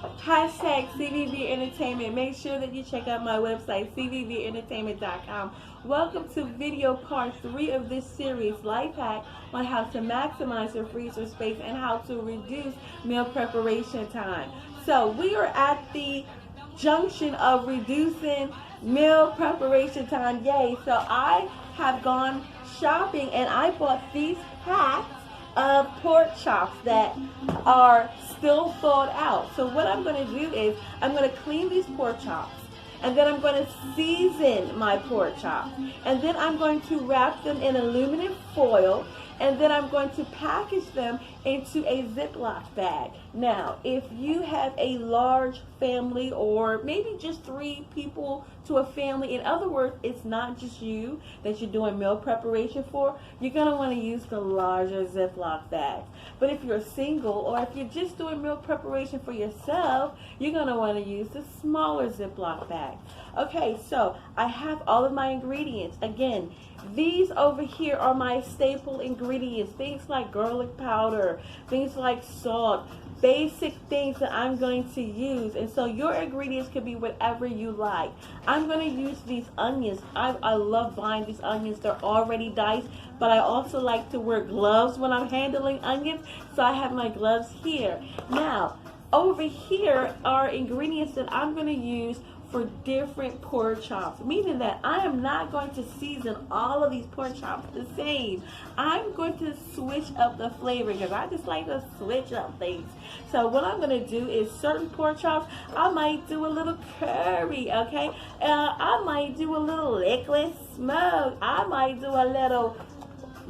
Hashtag CVV Entertainment. Make sure that you check out my website, cvventertainment.com. Welcome to video part 3 of this series, Life Hack on how to maximize your freezer space and how to reduce meal preparation time. So we are at the junction of reducing meal preparation time. Yay. So I have gone shopping and I bought these packs of pork chops that are still thawed out. So what I'm going to do is I'm going to clean these pork chops, and then I'm going to season my pork chops, and then I'm going to wrap them in aluminum foil, and then I'm going to package them into a Ziploc bag. Now, if you have a large family or maybe just 3 people to a family, in other words, it's not just you that you're doing meal preparation for, you're going to want to use the larger Ziploc bags. But if you're single or if you're just doing meal preparation for yourself, you're going to want to use the smaller Ziploc bag. Okay, so I have all of my ingredients. Again, these over here are my staple ingredients, things like garlic powder, things like salt, basic things that I'm going to use. And so your ingredients can be whatever you like. I'm going to use these onions. I love buying these onions. They're already diced, but I also like to wear gloves when I'm handling onions, so I have my gloves here. Now, over here are ingredients that I'm going to use for different pork chops, meaning that I am not going to season all of these pork chops the same. I'm going to switch up the flavor because I just like to switch up things. So what I'm going to do is certain pork chops, I might do a little curry, okay? I might do a little liquid smoke. I might do a little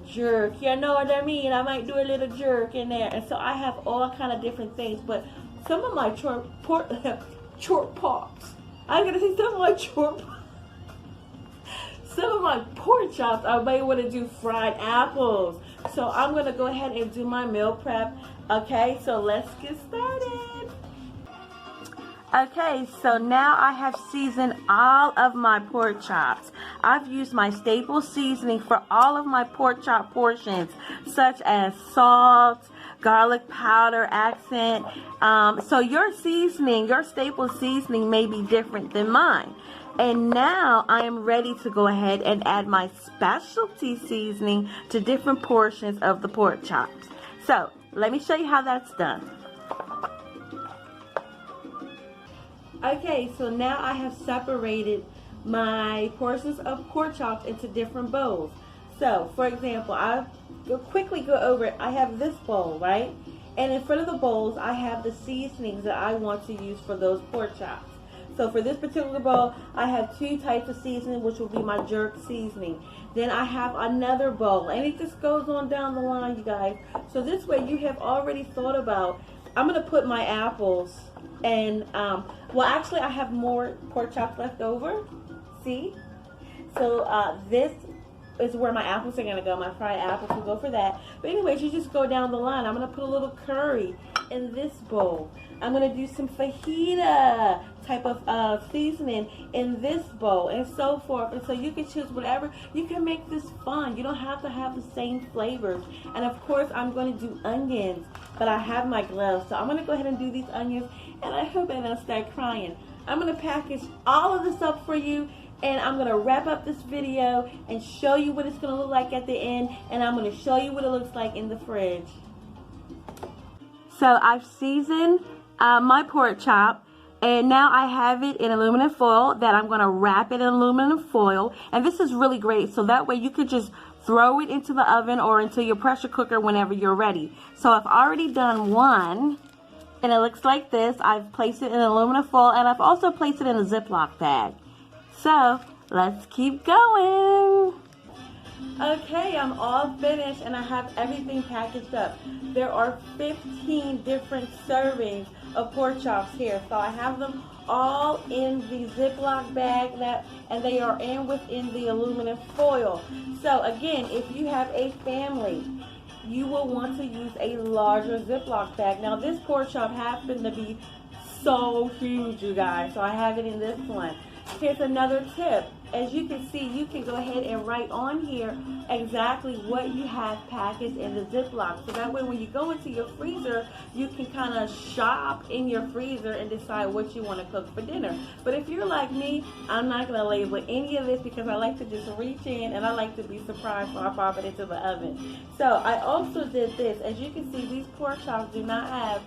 jerk, you know what I mean? I might do a little jerk in there. And so I have all kind of different things, but some of my short pops, I'm gonna say some of my pork chops, I may want to do fried apples. So I'm gonna go ahead and do my meal prep. Okay, so let's get started. Okay, so now I have seasoned all of my pork chops. I've used my staple seasoning for all of my pork chop portions, such as salt, garlic powder, accent. So your seasoning, your staple seasoning may be different than mine. And now I am ready to go ahead and add my specialty seasoning to different portions of the pork chops. So let me show you how that's done. Okay, so now I have separated my portions of pork chops into different bowls. So, for example, I'll quickly go over it. I have this bowl, right? And in front of the bowls, I have the seasonings that I want to use for those pork chops. So for this particular bowl, I have 2 types of seasoning, which will be my jerk seasoning. Then I have another bowl, and it just goes on down the line, you guys. So this way, you have already thought about, I'm going to put my apples and, well, actually, I have more pork chops left over. See? So this is where my apples are going to go. My fried apples will go for that. But anyways, you just go down the line. I'm going to put a little curry in this bowl. I'm going to do some fajita type of seasoning in this bowl, and so forth. And so you can choose whatever. You can make this fun. You don't have to have the same flavors. And of course, I'm going to do onions, but I have my gloves. So I'm going to go ahead and do these onions, and I hope I don't start crying. I'm going to package all of this up for you, and I'm going to wrap up this video and show you what it's going to look like at the end, and I'm going to show you what it looks like in the fridge. So I've seasoned my pork chop, and now I have it in aluminum foil that I'm going to wrap it in aluminum foil. And this is really great, so that way you could just throw it into the oven or into your pressure cooker whenever you're ready. So I've already done one, and it looks like this. I've placed it in aluminum foil, and I've also placed it in a Ziploc bag. So let's keep going. Okay, I'm all finished and I have everything packaged up. There are 15 different servings of pork chops here. So I have them all in the Ziploc bag and they are within the aluminum foil. So again, if you have a family, you will want to use a larger Ziploc bag. Now this pork chop happened to be so huge, you guys, so I have it in this one. Here's another tip. as you can see, you can go ahead and write on here exactly what you have packaged in the Ziploc. So that way when you go into your freezer, you can kind of shop in your freezer and decide what you want to cook for dinner. But if you're like me, I'm not going to label any of this because I like to just reach in and I like to be surprised when I pop it into the oven. So I also did this. As you can see, these pork chops do not have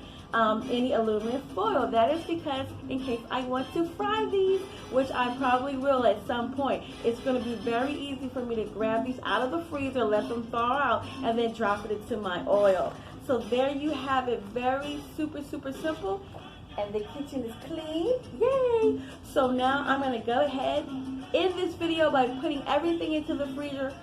any aluminum foil. That is because in case I want to fry these, which I probably will at some point, it's going to be very easy for me to grab these out of the freezer, let them thaw out, and then drop it into my oil. So there you have it. Very super simple. And the kitchen is clean. Yay! So now I'm going to go ahead in this video by putting everything into the freezer.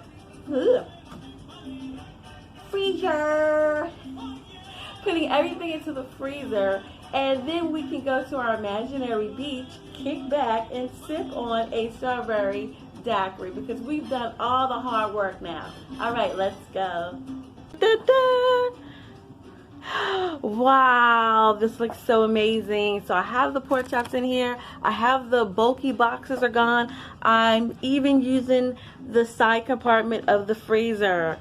Putting everything into the freezer, and then we can go to our imaginary beach, kick back, and sip on a strawberry daiquiri because we've done all the hard work now. All right, let's go. Da-da! Wow, this looks so amazing. So I have the pork chops in here. I have the bulky boxes are gone. I'm even using the side compartment of the freezer.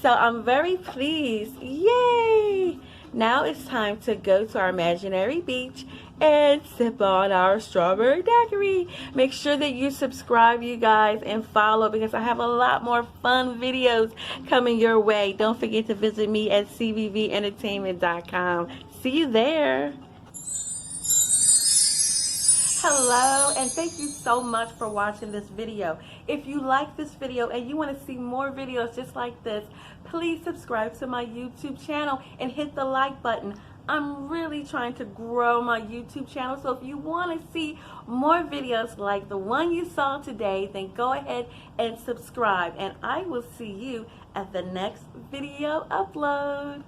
So I'm very pleased. Yay! Now it's time to go to our imaginary beach and sip on our strawberry daiquiri. Make sure that you subscribe, you guys, and follow because I have a lot more fun videos coming your way. Don't forget to visit me at cvventertainment.com. See you there. Hello, and thank you so much for watching this video. If you like this video and you want to see more videos just like this, please subscribe to my YouTube channel and hit the like button. I'm really trying to grow my YouTube channel, so if you want to see more videos like the one you saw today, then go ahead and subscribe, and I will see you at the next video upload.